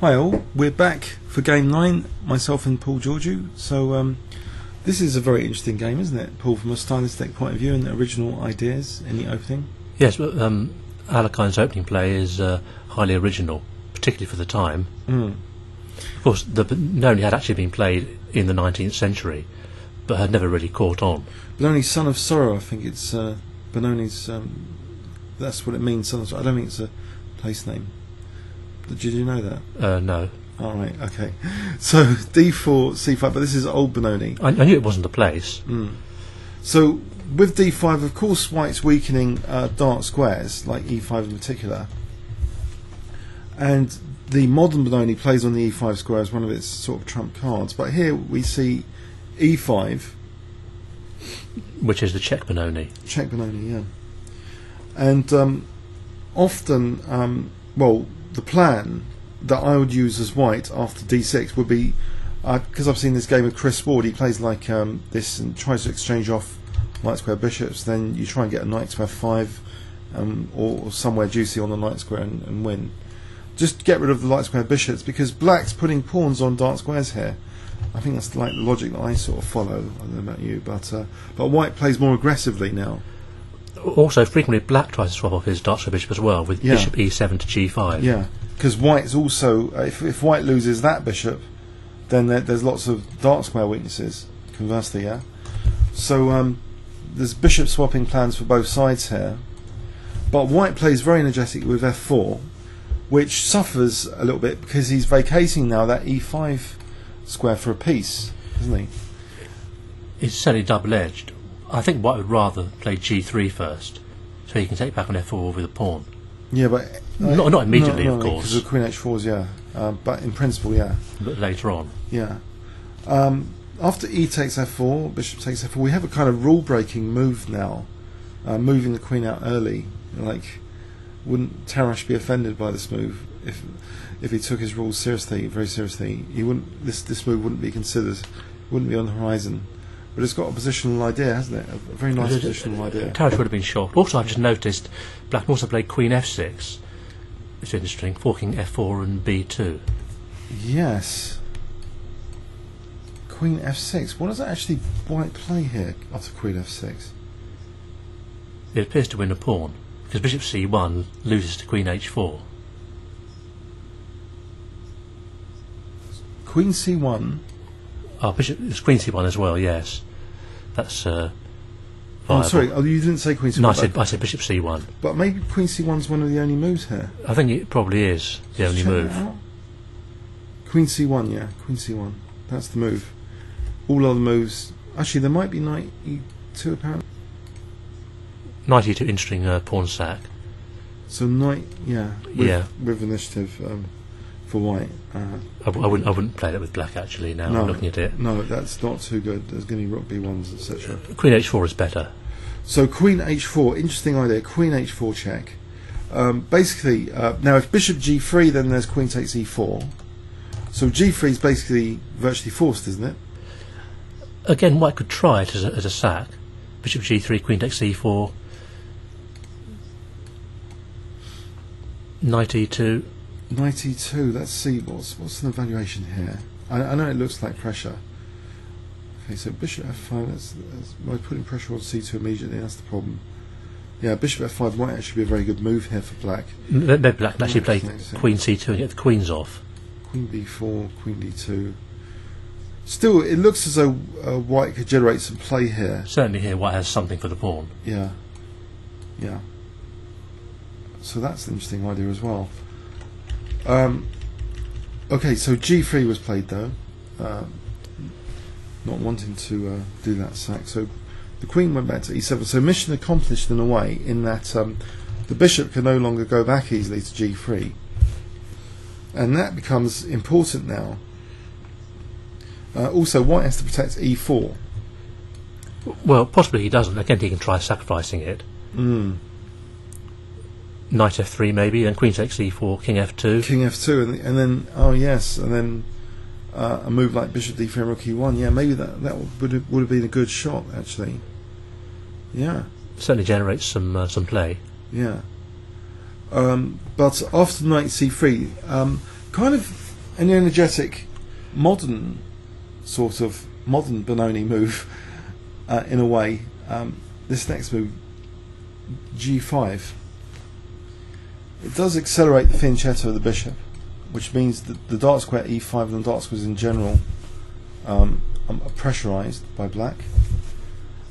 Hi all, we're back for game 9, myself and Paul Georgiou. So this is a very interesting game, isn't it, Paul, from a stylistic point of view and the original ideas in the opening? Yes, but Alekhine's opening play is highly original, particularly for the time. Of course, the Benoni had actually been played in the 19th century, but had never really caught on. Benoni, Son of Sorrow, I think it's Benoni's, that's what it means, Son of Sorrow. I don't think it's a place name. Did you know that? No. Alright, okay. So d4, c5, but this is old Benoni. I knew it wasn't a place. So with d5, of course, white's weakening dark squares, like e5 in particular. And the modern Benoni plays on the e5 square as one of its sort of trump cards. But here we see e5. Which is the check Benoni. Check Benoni, yeah. And often, well, the plan that I would use as white after d6 would be, because I've seen this game with Chris Ward, he plays like this and tries to exchange off light square bishops, then you try and get a knight to f5 or somewhere juicy on the light square and win. Just get rid of the light square bishops, because black's putting pawns on dark squares here. I think that's like the logic that I sort of follow. I don't know about you, but white plays more aggressively now. Also, frequently black tries to swap off his dark square bishop as well, with bishop e7 to g5. Yeah, because white's also, if white loses that bishop, then there's lots of dark square weaknesses, conversely, yeah? So there's bishop swapping plans for both sides here. But white plays very energetic with f4, which suffers a little bit because he's vacating now that e5 square for a piece, isn't he? It's certainly double-edged. I think white would rather play g3 first, so he can take back on f4 with a pawn. Yeah, but not immediately, of course. Because of queen h4's, yeah. But in principle, yeah. But later on. Yeah. After e takes f4, bishop takes f4, we have a kind of rule-breaking move now, moving the queen out early. Like, wouldn't Tarash be offended by this move if he took his rules seriously, very seriously? He wouldn't. This move wouldn't be considered. Wouldn't be on the horizon. But it's got a positional idea, hasn't it? A very nice positional idea. Tarash would have been shocked. Also, I've just noticed black also played queen f6. It's interesting, forking f4 and b2. Yes. Queen f6. What does actually white play here after queen f6? It appears to win a pawn, because bishop c1 loses to queen h4. Queen c1. It's queen c1 as well, yes. That's oh, sorry, you didn't say queen c1. No, I said bishop c1. But maybe queen c1's one of the only moves here. I think it probably is the only move. Queen c1, yeah, queen c1. That's the move. All other moves... Actually, there might be knight e2, apparently. Knight e2, interesting pawn sack. So knight, yeah, with initiative for white. I wouldn't play that with black, actually, now I'm looking at it. No, that's not too good. There's going to be rook b1s, etc. Queen h4 is better. So queen h4, interesting idea, queen h4 check. Basically, now if bishop g3, then there's queen takes e4. So g3 is basically virtually forced, isn't it? Again, white could try it as a sack. Bishop g3, queen takes e4. Knight e2. Knight e2, let's see, what's the evaluation here? I know it looks like pressure. Okay, so bishop f5, by putting pressure on c2 immediately, that's the problem. Yeah, bishop f5 might actually be a very good move here for black. Maybe black can actually play queen c2 and get the queens off. Queen b4, queen d2. Still, it looks as though white could generate some play here. Certainly here white has something for the pawn. Yeah. Yeah. So that's an interesting idea as well. Okay, so g3 was played though, not wanting to do that sack. So the queen went back to e7. So mission accomplished in a way, in that the bishop can no longer go back easily to g3, and that becomes important now. Also, white has to protect e4. Well, possibly he doesn't. Again, he can try sacrificing it. Knight f3 maybe, then queen takes e4, king f2. King f2, and then, oh yes, and then a move like bishop d3 rook e1. Yeah, maybe that would have been a good shot, actually. Yeah. Certainly generates some play. Yeah. But after knight c3, kind of an energetic, modern Benoni move in a way. This next move, G5, it does accelerate the fianchetto of the bishop, which means that the dark square E5 and the dark squares in general are pressurized by black.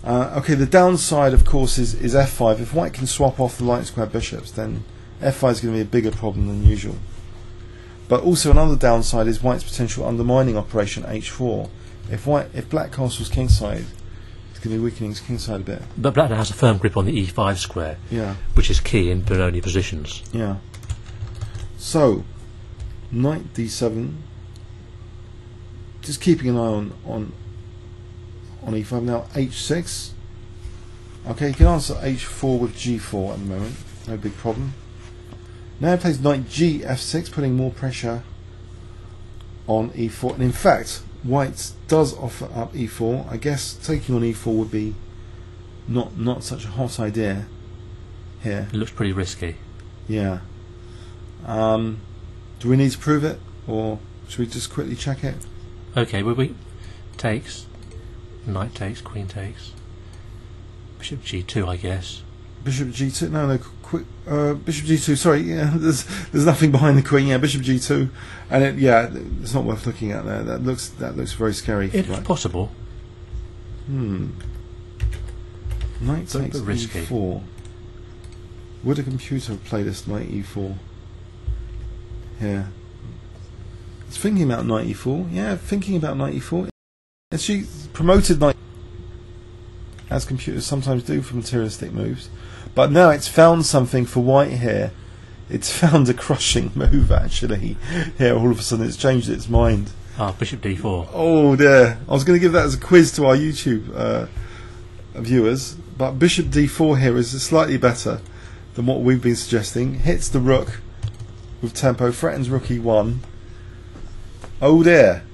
Okay, the downside, of course, is F5. If white can swap off the light square bishops, then F5 is going to be a bigger problem than usual. But also another downside is white's potential undermining operation H4. If black castles kingside, it's going to be weakening his kingside a bit. But black now has a firm grip on the E5 square, which is key in Benoni positions. Yeah. So, knight D7. Just keeping an eye on E5 now. H6. Okay, you can answer H4 with G4 at the moment. No big problem. Now he plays knight Gf6, putting more pressure on E4. And in fact, white does offer up E4. I guess taking on E4 would be not such a hot idea here. It looks pretty risky. Yeah. Do we need to prove it, or should we just quickly check it? Okay, we takes, knight takes, queen takes, bishop G2, I guess. Bishop G2. No, quick. Bishop G2. Sorry, yeah. There's nothing behind the queen. Yeah, Bishop G2, and it's not worth looking at there. That looks very scary. It's possible. Knight takes E4. Would a computer have played this knight E4? Here. It's thinking about knight E4. Yeah, thinking about knight E4. And she promoted knight, as computers sometimes do for materialistic moves. But now it's found something for white here. It's found a crushing move, actually. Here, all of a sudden, it's changed its mind. Bishop D4. Oh, dear. I was going to give that as a quiz to our YouTube viewers. But Bishop D4 here is slightly better than what we've been suggesting. Hits the rook with tempo, threatens rook E1. Oh, dear.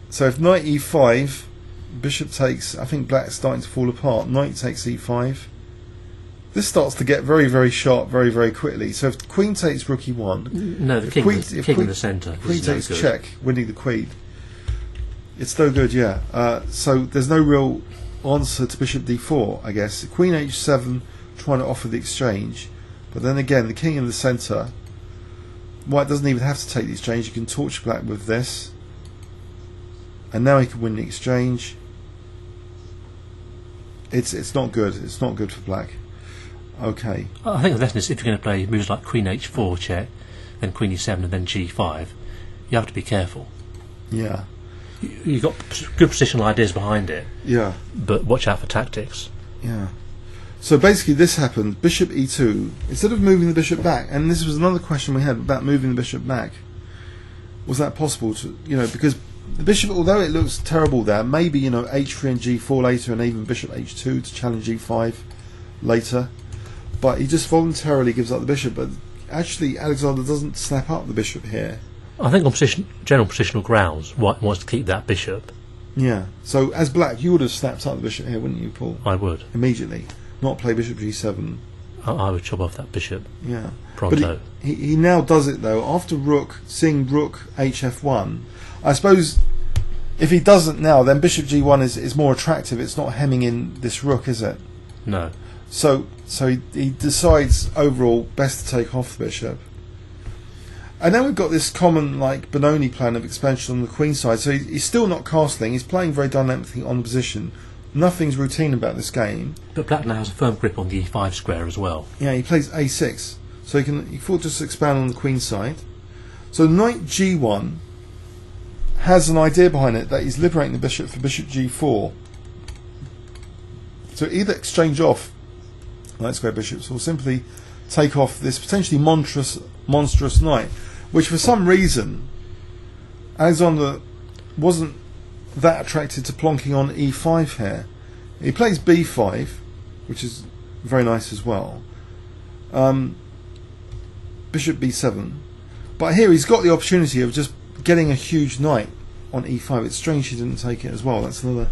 So if knight E5, bishop takes, I think black's starting to fall apart. Knight takes E5. This starts to get very, very sharp very, very quickly. So if queen takes rook E1... No, the king in the centre. Queen takes check, winning the queen. It's no good, yeah. So there's no real answer to bishop D4, I guess. Queen H7, trying to offer the exchange. But then again, the king in the centre... White doesn't even have to take the exchange. You can torch black with this. And now he can win the exchange. It's not good. It's not good for black. Okay. I think the lesson is if you're going to play moves like Queen H4 check, then Queen E7 and then G5, you have to be careful. Yeah. You've got good positional ideas behind it. Yeah. But watch out for tactics. Yeah. So basically this happened, bishop E2, instead of moving the bishop back, and this was another question we had about moving the bishop back, was that possible to, because the bishop, although it looks terrible there, maybe, H3 and G4 later, and even bishop H2 to challenge G5 later, but he just voluntarily gives up the bishop, but actually Alexander doesn't snap up the bishop here. I think on general positional grounds, White wants to keep that bishop. Yeah, so as black, you would have snapped up the bishop here, wouldn't you, Paul? I would. Immediately. Not play bishop G7. I would chop off that bishop. Yeah. Pronto. But he now does it though. After seeing rook HF1, I suppose if he doesn't now, then bishop G1 is more attractive. It's not hemming in this rook, is it? No. So he decides overall best to take off the bishop. And then we've got this common Benoni plan of expansion on the queen side. So he's still not castling. He's playing very dynamically on the position. Nothing's routine about this game. But black now has a firm grip on the E5 square as well. Yeah, he plays A6, so he can just expand on the queen side. So knight G1 has an idea behind it that he's liberating the bishop for bishop G4. So either exchange off light square bishops or simply take off this potentially monstrous knight, which for some reason Alexander wasn't that attracted to plonking on E5 here. He plays B5, which is very nice as well. Bishop B7. But here he's got the opportunity of just getting a huge knight on E5. It's strange he didn't take it as well. That's another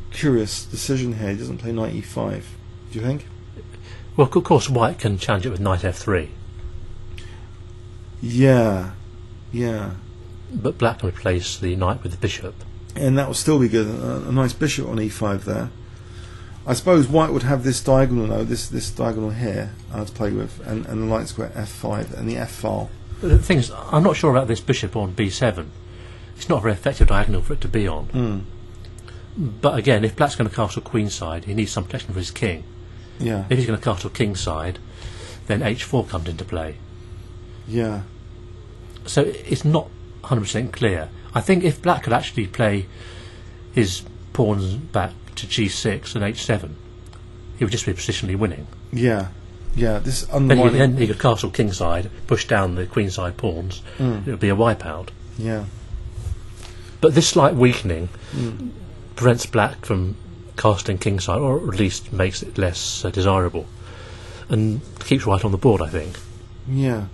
curious decision here. He doesn't play knight E5. Do you think? Well, of course, white can challenge it with knight F3. Yeah. Yeah. but black can replace the knight with the bishop. And that will still be good. A nice bishop on e5 there. I suppose white would have this diagonal though, this diagonal here to play with, and the light square f5 and the f file. But the thing is, I'm not sure about this bishop on b7. It's not a very effective diagonal for it to be on. But again, if black's going to castle queenside, he needs some protection for his king. Yeah. If he's going to castle kingside, then h4 comes into play. Yeah. So it's not 100% clear. I think if black could actually play his pawns back to g6 and h7, he would just be positionally winning. Yeah. Yeah. This Then he could castle kingside, push down the queenside pawns. It would be a wipeout. Yeah. But this slight weakening prevents black from casting kingside, or at least makes it less desirable, and keeps white on the board, I think. Yeah.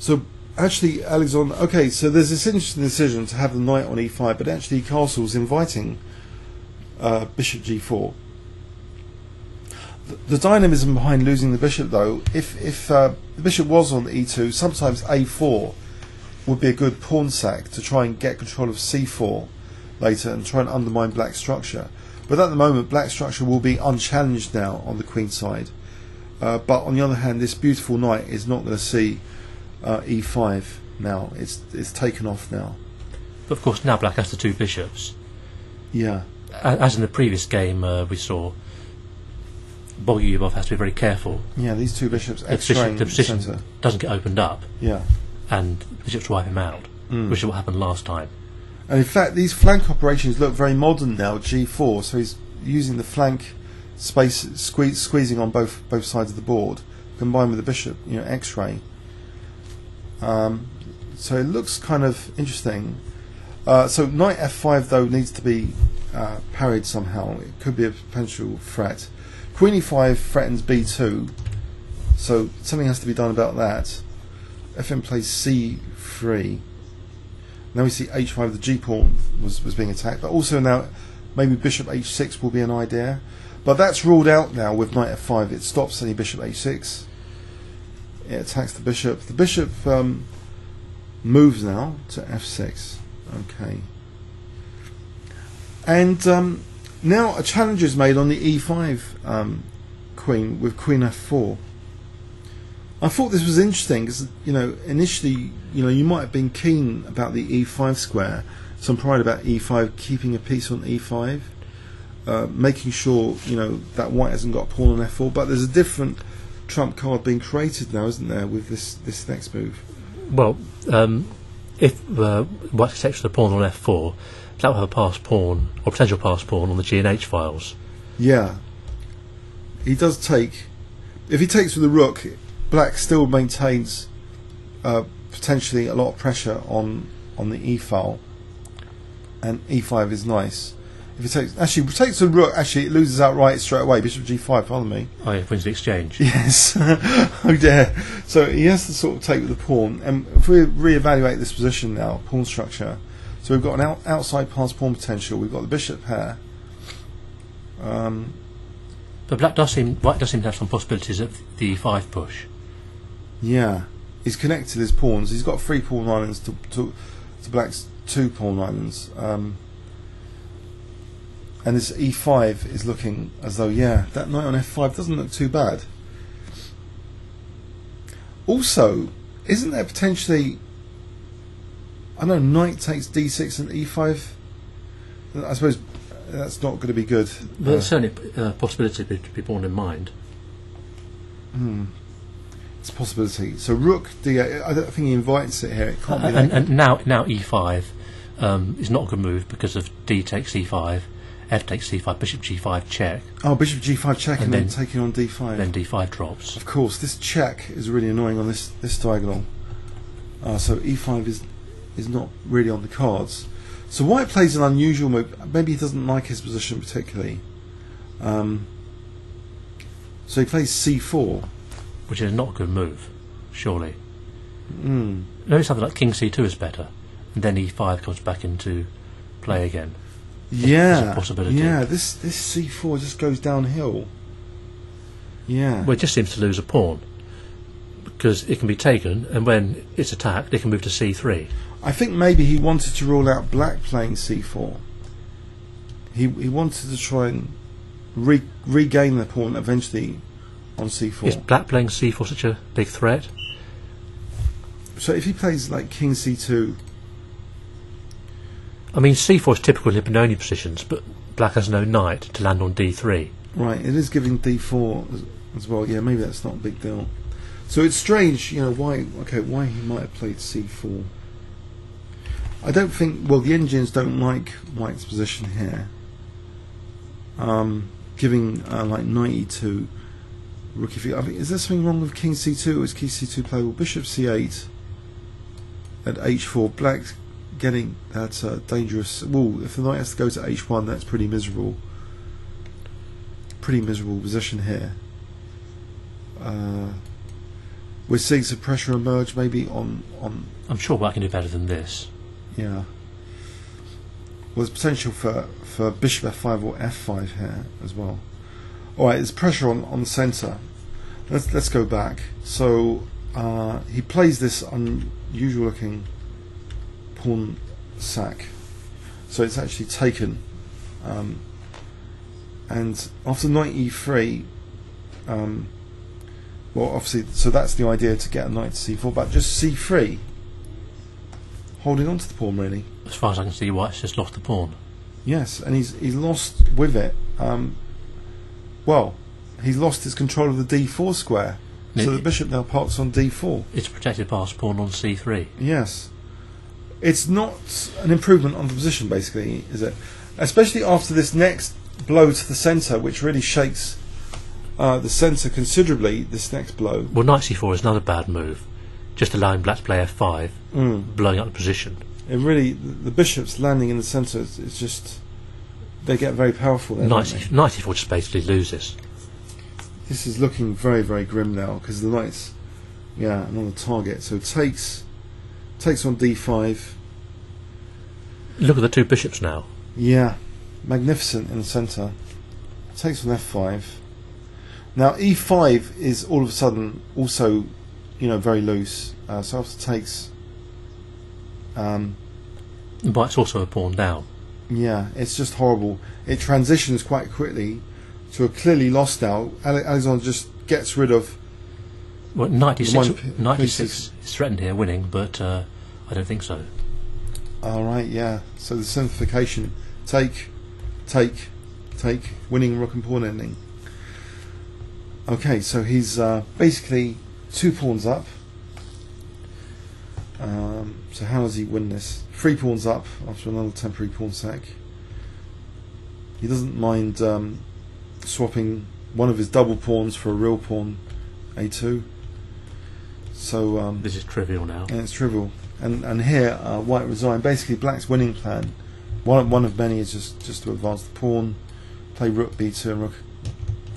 So actually, Alexander, okay, so there's this interesting decision to have the knight on e5, but actually castle's inviting bishop g4. The dynamism behind losing the bishop, though, if the bishop was on e2, sometimes a4 would be a good pawn sack to try and get control of c4 later and try and undermine black's structure. But at the moment, black's structure will be unchallenged now on the queen side. But on the other hand, this beautiful knight is not going to see e5 now. It's taken off now. But of course, now black has the two bishops. Yeah. As in the previous game we saw, Bogoljubov has to be very careful. Yeah, these two bishops The position doesn't get opened up. Yeah. And bishops wipe him out, which is what happened last time. And in fact, these flank operations look very modern now. G4, so he's using the flank space, squeezing on both sides of the board, combined with the bishop, X-ray. So it looks kind of interesting. So knight f5 though needs to be parried somehow. It could be a potential threat. Queen e5 threatens b2, so something has to be done about that. Efim plays c3. Now we see h5, the g pawn was being attacked, but also now maybe bishop h6 will be an idea. But that's ruled out now with knight f5. It stops any bishop h6. It attacks the bishop. The bishop moves now to f6. Okay. And now a challenge is made on the e5 queen with queen f4. I thought this was interesting because initially you might have been keen about the e5 square, some pride about e5 keeping a piece on e5, making sure that white hasn't got a pawn on f4. But there's a different trump card being created now, isn't there, with this next move? Well, if white takes the pawn on f4, that will have a passed pawn or potential passed pawn on the G and H files. Yeah, he does take. If he takes with the rook, black still maintains potentially a lot of pressure on the e file, and e5 is nice. If he takes the rook, actually it loses outright straight away. Bishop g5, pardon me. Oh yeah, wins the exchange. Yes. Oh dear. So he has to sort of take with the pawn, and if we re-evaluate this position now, pawn structure. So we've got an outside passed pawn potential. We've got the bishop pair. But white does seem to have some possibilities at the e5 push. Yeah, he's connected his pawns. He's got 3 pawn islands to black's 2 pawn islands. And this e5 is looking as though, that knight on f5 doesn't look too bad. Also, isn't there potentially, I don't know, knight takes d6 and e5? I suppose that's not going to be good. But there's certainly a possibility to be borne in mind. It's a possibility. So rook d8, I don't think he invites it here. It can't be and now e5 is not a good move because of d takes e5, f takes c5, bishop g5 check. Oh, bishop g5 check and then taking on d5. Then d5 drops. Of course, this check is really annoying on this diagonal. So e5 is not really on the cards. So white plays an unusual move. Maybe he doesn't like his position particularly. So he plays c4. Which is not a good move, surely. Maybe something like king c2 is better, and then e5 comes back into play again. Yeah, a possibility. Yeah. This c4 just goes downhill. Yeah. Well, it just seems to lose a pawn because it can be taken, and when it's attacked, it can move to c3. I think maybe he wanted to rule out black playing c4. He wanted to try and regain the pawn eventually on c4. Is black playing c4 such a big threat? So if he plays like king c2... I mean, c4 is typical in Benoni positions, but black has no knight to land on d3. Right, it is giving d4 as well. Yeah, maybe that's not a big deal. So it's strange, why he might have played c4. I don't think, well, the engines don't like white's position here. Giving like knight e2, rook e3. I mean, is there something wrong with king c2? Or is king c2 playable? Bishop c8 at h4. Black's getting that dangerous. Well, if the knight has to go to h1, that's pretty miserable. Pretty miserable position here. We're seeing some pressure emerge, maybe on. I'm sure White can do better than this. Yeah. Well, there's potential for bishop f5 or f5 here as well. All right, there's pressure on the centre. Let's go back. So he plays this unusual looking pawn sack. So it's actually taken. And after knight e3, well, obviously, so that's the idea, to get a knight to c4, but just c3, holding on to the pawn really. As far as I can see, White's just lost the pawn. Yes, and he's lost with it. Well, he's lost his control of the d4 square, so the bishop now parks on d4. It's protected past pawn on c3. Yes, it's not an improvement on the position, basically, is it? Especially after this next blow to the centre, which really shakes the centre considerably. This next blow. Well, knight c4 is another bad move, just allowing black to play f5, blowing up the position. It really, the bishops landing in the centre, it's just, they get very powerful there. Knight e4 just basically loses. This is looking very, very grim now, because the knight's, on the target. So takes on d5. Look at the two bishops now. Yeah, magnificent in the centre. Takes on f5. Now e5 is all of a sudden also, very loose. So after takes, White's also a pawn down. Yeah, it's just horrible. It transitions quite quickly to a clearly lost now. Alexander just gets rid of. Well, knight e6 is threatened here, winning, but I don't think so. All right, yeah. So the simplification: take, winning rook and pawn ending. Okay, so he's basically 2 pawns up. So how does he win this? 3 pawns up after another temporary pawn sack. He doesn't mind swapping one of his double pawns for a real pawn, a2. So this is trivial now. And it's trivial. And here White resigned. Basically, Black's winning plan, one of many, is just to advance the pawn, play rook b2 and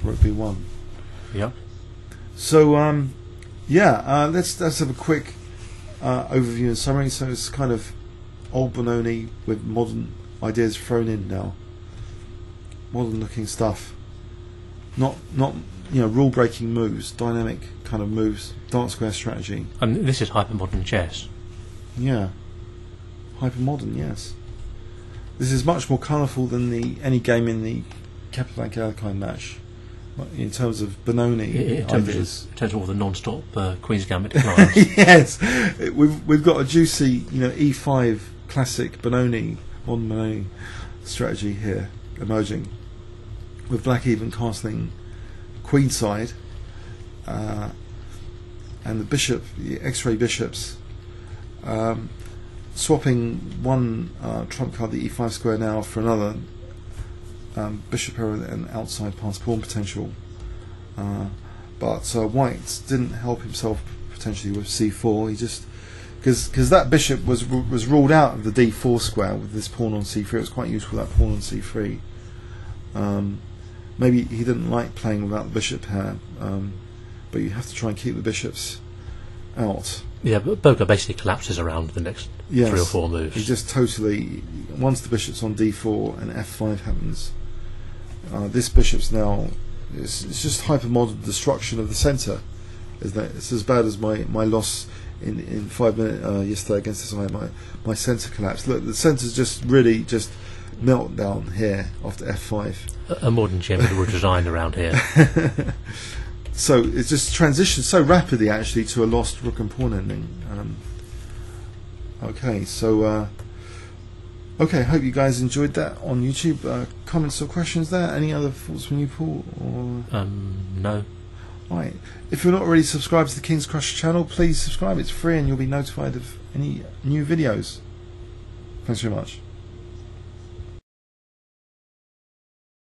rook b1. Yep. So let's have a quick overview and summary. So it's kind of old Benoni with modern ideas thrown in now. Modern looking stuff. Not rule breaking moves, dynamic kind of moves, dark square strategy. And this is hypermodern chess. Yeah. Hypermodern, yes. This is much more colourful than any game in the Kepler Alekhine match. In terms of Benoni ideas. In terms of all the non-stop Queen's Gambit declines. Yes, we've got a juicy, E5 classic Benoni, modern Benoni strategy here emerging, with Black even castling queenside, and the X-ray bishops, swapping one trump card, the E5 square now, for another. Bishop error and outside pass pawn potential, but White didn't help himself potentially with c4. He just because that bishop was ruled out of the d4 square with this pawn on c3. It was quite useful, that pawn on c3. Maybe he didn't like playing without the bishop here, but you have to try and keep the bishops out. Yeah, but Bogo basically collapses around the next 3 or 4 moves. He just totally, once the bishop's on d4 and f5 happens, this bishop's now, it's just hypermodern destruction of the centre. It's as bad as my loss in 5 minutes yesterday against this eye, my centre collapsed. Look, the centre's just really just melt down here after f5. A modern champion would resign around here. So it's just transitioned so rapidly actually to a lost rook and pawn ending. Okay, so okay, hope you guys enjoyed that on YouTube. Comments or questions there? Any other thoughts from you, Paul? Or no. Right. If you're not already subscribed to the King's Crusher channel, please subscribe. It's free and you'll be notified of any new videos. Thanks very much.